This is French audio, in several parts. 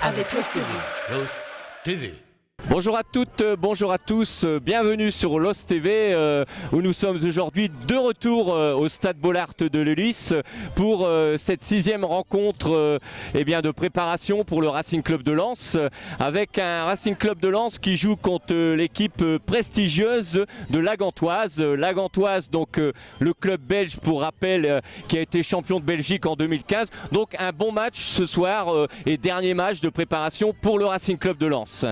avec Los TV. Los TV. Bonjour à toutes, bonjour à tous, bienvenue sur Los TV où nous sommes aujourd'hui de retour au stade Bollaert de Lellis pour cette 6e rencontre de préparation pour le Racing Club de Lens, avec un Racing Club de Lens qui joue contre l'équipe prestigieuse de La Gantoise. La Gantoise, donc le club belge pour rappel qui a été champion de Belgique en 2015. Donc un bon match ce soir et dernier match de préparation pour le Racing Club de Lens.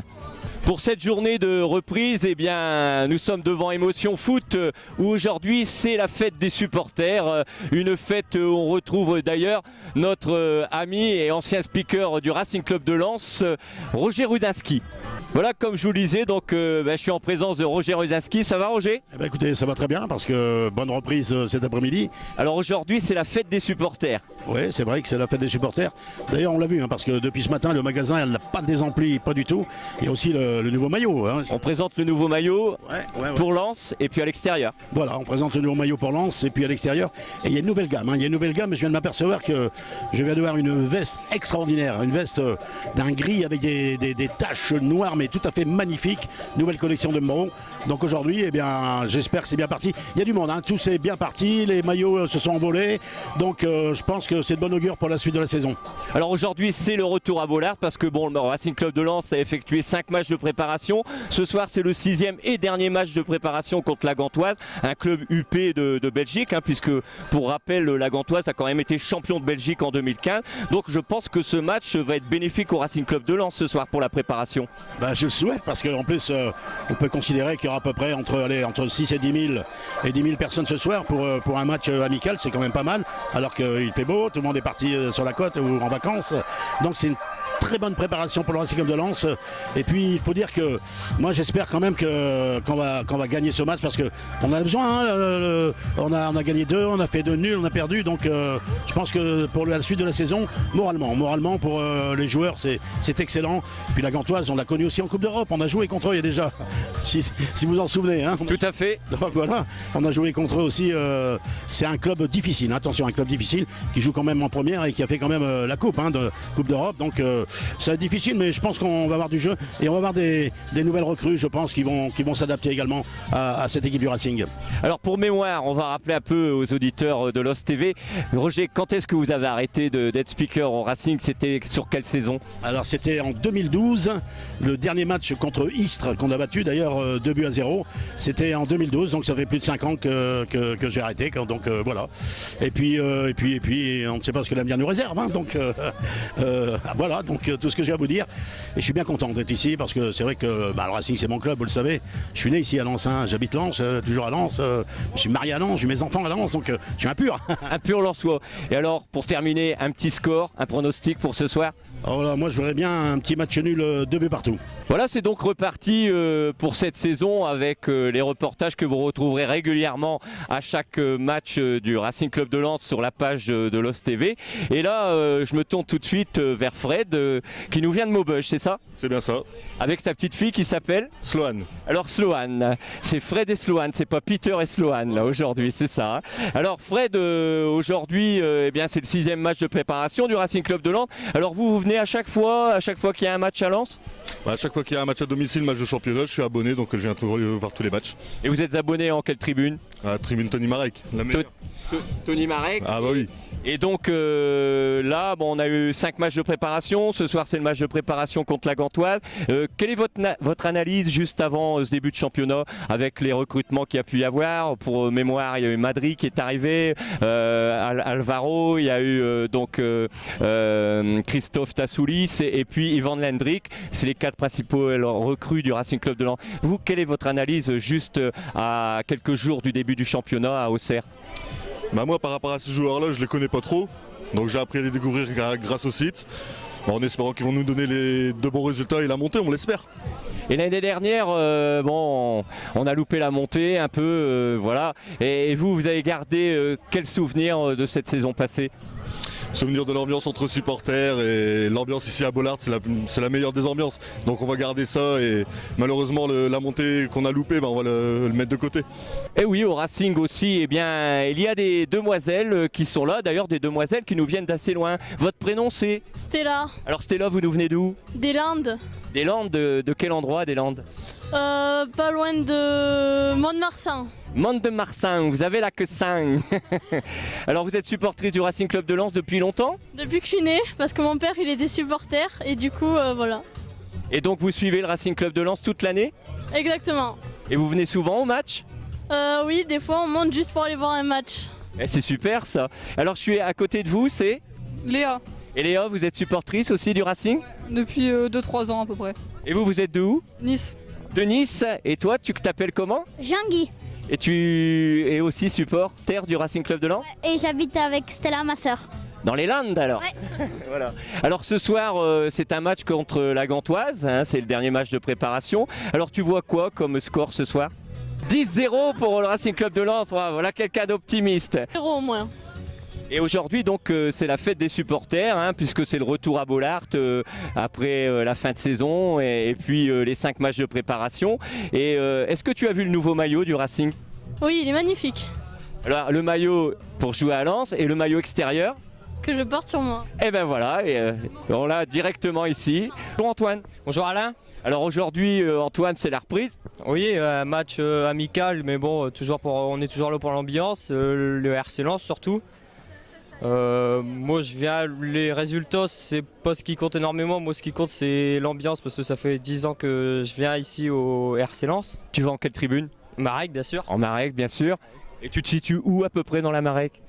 Pour cette journée de reprise, nous sommes devant Émotion Foot où aujourd'hui c'est la fête des supporters. Une fête où on retrouve d'ailleurs notre ami et ancien speaker du Racing Club de Lens, Roger Rudinski. Voilà, comme je vous le disais, donc je suis en présence de Roger Rudinski. Ça va, Roger? Écoutez, ça va très bien parce que bonne reprise cet après-midi. Alors aujourd'hui c'est la fête des supporters. Oui, c'est vrai que c'est la fête des supporters. D'ailleurs on l'a vu parce que depuis ce matin le magasin n'a pas désempli, pas du tout. Il y a aussi le nouveau maillot. On présente le nouveau maillot pour Lens et puis à l'extérieur. Voilà, on présente le nouveau maillot pour Lens et puis à l'extérieur. Et il y a une nouvelle gamme. Il y a une nouvelle gamme, je viens de m'apercevoir que je viens de voir une veste extraordinaire. Une veste d'un gris avec des taches noires mais tout à fait magnifique. Nouvelle collection de Moreau. Donc aujourd'hui, j'espère que c'est bien parti. Il y a du monde, tout c'est bien parti. Les maillots se sont envolés. Donc je pense que c'est de bon augure pour la suite de la saison. Alors aujourd'hui, c'est le retour à Bollaert parce que le Racing Club de Lens a effectué 5 matchs de préparation. Ce soir, c'est le 6e et dernier match de préparation contre la Gantoise, un club UP de Belgique, puisque pour rappel, la Gantoise a quand même été champion de Belgique en 2015. Donc je pense que ce match va être bénéfique au Racing Club de Lens ce soir pour la préparation. Je le souhaite parce qu'en plus, on peut considérer qu'il y aura à peu près entre 6 et 10 000 personnes ce soir pour un match amical. C'est quand même pas mal, alors qu'il fait beau, tout le monde est parti sur la côte ou en vacances. Donc c'est une très bonne préparation pour le Racing Club de Lens. Et puis il faut dire que moi j'espère quand même qu'on va gagner ce match parce qu'on a besoin. On a gagné 2, on a fait 2 nuls, on a perdu. Donc je pense que pour la suite de la saison, moralement pour les joueurs c'est excellent. Puis la Gantoise, on l'a connue aussi en Coupe d'Europe. On a joué contre eux il y a déjà, si vous en souvenez. Tout à fait. Donc voilà, on a joué contre eux aussi. C'est un club difficile, attention, un club difficile qui joue quand même en première et qui a fait quand même la Coupe d'Europe. Donc ça va être difficile, mais je pense qu'on va avoir du jeu et on va avoir des nouvelles recrues, je pense, qui vont s'adapter également à cette équipe du Racing. Alors pour mémoire, on va rappeler un peu aux auditeurs de Los TV. Roger, quand est-ce que vous avez arrêté d'être speaker au Racing? C'était sur quelle saison? Alors c'était en 2012, le dernier match contre Istres qu'on a battu d'ailleurs 2-0. C'était en 2012, donc ça fait plus de 5 ans que j'ai arrêté. Donc voilà. Et puis on ne sait pas ce que l'avenir nous réserve. Donc voilà. Donc tout ce que j'ai à vous dire, et je suis bien content d'être ici parce que c'est vrai que le Racing c'est mon club, vous le savez. Je suis né ici à Lens, j'habite Lens, toujours à Lens, je suis marié à Lens, j'ai mes enfants à Lens, donc je suis un pur. Un pur Lensois. Et alors pour terminer, un petit score, un pronostic pour ce soir? Moi je voudrais bien un petit match nul, 2 buts partout. Voilà, c'est donc reparti pour cette saison avec les reportages que vous retrouverez régulièrement à chaque match du Racing Club de Lens sur la page de Los TV. Et là, je me tourne tout de suite vers Fred qui nous vient de Maubeuge, c'est ça? C'est bien ça. Avec sa petite fille qui s'appelle Sloane. Alors Sloane, c'est Fred et Sloane, c'est pas Peter et Sloane là aujourd'hui, c'est ça. Alors Fred, aujourd'hui, c'est le 6e match de préparation du Racing Club de Lens. Alors vous venez à chaque fois qu'il y a un match à Lens? À chaque fois qu'il y a un match à domicile, match de championnat, je suis abonné, donc je viens voir tous les matchs. Et vous êtes abonné en quelle tribune? À la tribune Tony Marek, la meilleure. Tony Marek. Ah bah oui. Et donc là, on a eu 5 matchs de préparation. Ce soir, c'est le match de préparation contre la Gantoise. Quelle est votre analyse juste avant ce début de championnat avec les recrutements qu'il y a pu y avoir? Pour mémoire, il y a eu Madrid qui est arrivé, Alvaro, il y a eu Christophe Tassoulis et puis Ivan Lendrick. C'est les 4 principaux recrues du Racing Club de Lens. Vous, quelle est votre analyse juste à quelques jours du début du championnat à Auxerre? Moi, par rapport à ces joueurs-là, je les connais pas trop. Donc j'ai appris à les découvrir grâce au site. En espérant qu'ils vont nous donner de bons résultats et la montée, on l'espère. Et l'année dernière, on a loupé la montée un peu, voilà. Et vous avez gardé quel souvenir de cette saison passée? souvenir de l'ambiance entre supporters et l'ambiance ici à Bollaert, c'est la meilleure des ambiances. Donc on va garder ça et malheureusement la montée qu'on a loupée, on va le mettre de côté. Et oui, au Racing aussi, eh bien, il y a des demoiselles qui sont là, d'ailleurs des demoiselles qui nous viennent d'assez loin. Votre prénom c'est? Stella, Alors Stella, vous nous venez d'où? des Landes, Des Landes, de quel endroit des Landes? pas loin de Mont-de-Marsan. Mont-de-Marsan, vous avez la que 5. Alors vous êtes supportrice du Racing Club de Lens depuis longtemps? Depuis que je suis née, parce que mon père il était supporter et du coup voilà. Et donc vous suivez le Racing Club de Lens toute l'année? Exactement. Et vous venez souvent au match? Oui, des fois on monte juste pour aller voir un match. Eh, c'est super ça. Alors je suis à côté de vous, c'est? Léa, Et Léa, vous êtes supportrice aussi du Racing? depuis 2-3 ans à peu près. Et vous êtes de où? Nice. De Nice. Et toi, tu t'appelles comment? Jean-Guy, Et tu es aussi supporter du Racing Club de Lens? et j'habite avec Stella, ma sœur. Dans les Landes alors. Ouais. Voilà. Alors ce soir, c'est un match contre la Gantoise, hein, c'est le dernier match de préparation. Alors tu vois quoi comme score ce soir? 10-0 pour le Racing Club de Lens. Voilà quelqu'un d'optimiste. 0 au moins. Et aujourd'hui donc c'est la fête des supporters, hein, puisque c'est le retour à Bollaert après la fin de saison et puis les 5 matchs de préparation. Et est-ce que tu as vu le nouveau maillot du Racing? Oui, il est magnifique. Alors le maillot pour jouer à Lens et le maillot extérieur? Que je porte sur moi. Et ben voilà, et, on l'a directement ici. Bonjour Antoine. Bonjour Alain. Alors aujourd'hui Antoine, c'est la reprise. Oui, un match amical, mais bon, on est toujours là pour l'ambiance, le RC Lens surtout. Moi je viens, les résultats c'est pas ce qui compte énormément, moi ce qui compte c'est l'ambiance parce que ça fait 10 ans que je viens ici au RC Lens. Tu vas en quelle tribune? Marek bien sûr, En Marek bien sûr. Et tu te situes où à peu près dans la Marek?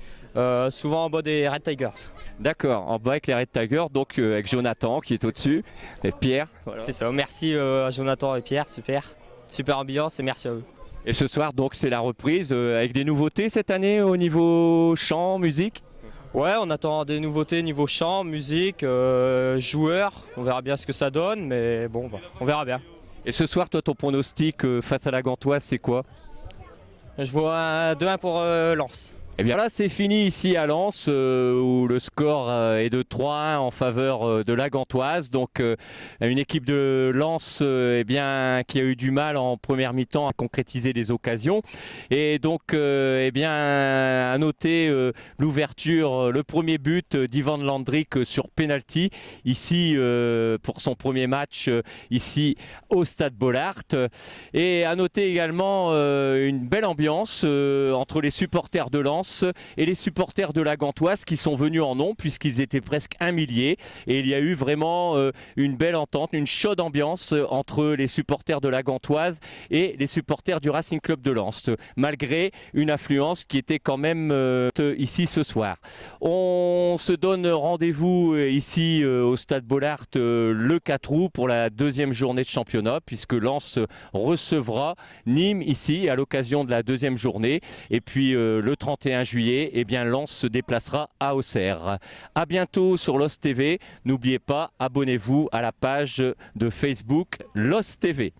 souvent en bas des Red Tigers. D'accord, en bas avec les Red Tigers, donc avec Jonathan qui est au-dessus, et Pierre. Voilà. C'est ça, merci à Jonathan et Pierre, super ambiance et merci à eux. Et ce soir donc c'est la reprise avec des nouveautés cette année au niveau chant, musique? Ouais, on attend des nouveautés niveau chant, musique, joueurs, on verra bien ce que ça donne, mais bon, on verra bien. Et ce soir toi ton pronostic face à la Gantoise c'est quoi? Je vois un 2-1 pour Lens. Eh bien là c'est fini ici à Lens où le score est de 3-1 en faveur de la Gantoise. Donc une équipe de Lens eh bien, qui a eu du mal en première mi-temps à concrétiser les occasions. Et donc eh bien, à noter l'ouverture, le premier but d'Ivan Landryk sur penalty ici pour son premier match ici au Stade Bollaert. Et à noter également une belle ambiance entre les supporters de Lens et les supporters de la Gantoise qui sont venus en nombre puisqu'ils étaient presque 1 millier et il y a eu vraiment une belle entente, une chaude ambiance entre les supporters de la Gantoise et les supporters du Racing Club de Lens malgré une affluence qui était quand même ici ce soir. On se donne rendez-vous ici au Stade Bollaert le 4 août pour la deuxième journée de championnat puisque Lens recevra Nîmes ici à l'occasion de la deuxième journée et puis le 31 juillet, eh bien Lens se déplacera à Auxerre. À bientôt sur LOS TV. N'oubliez pas, abonnez-vous à la page de Facebook LOS TV.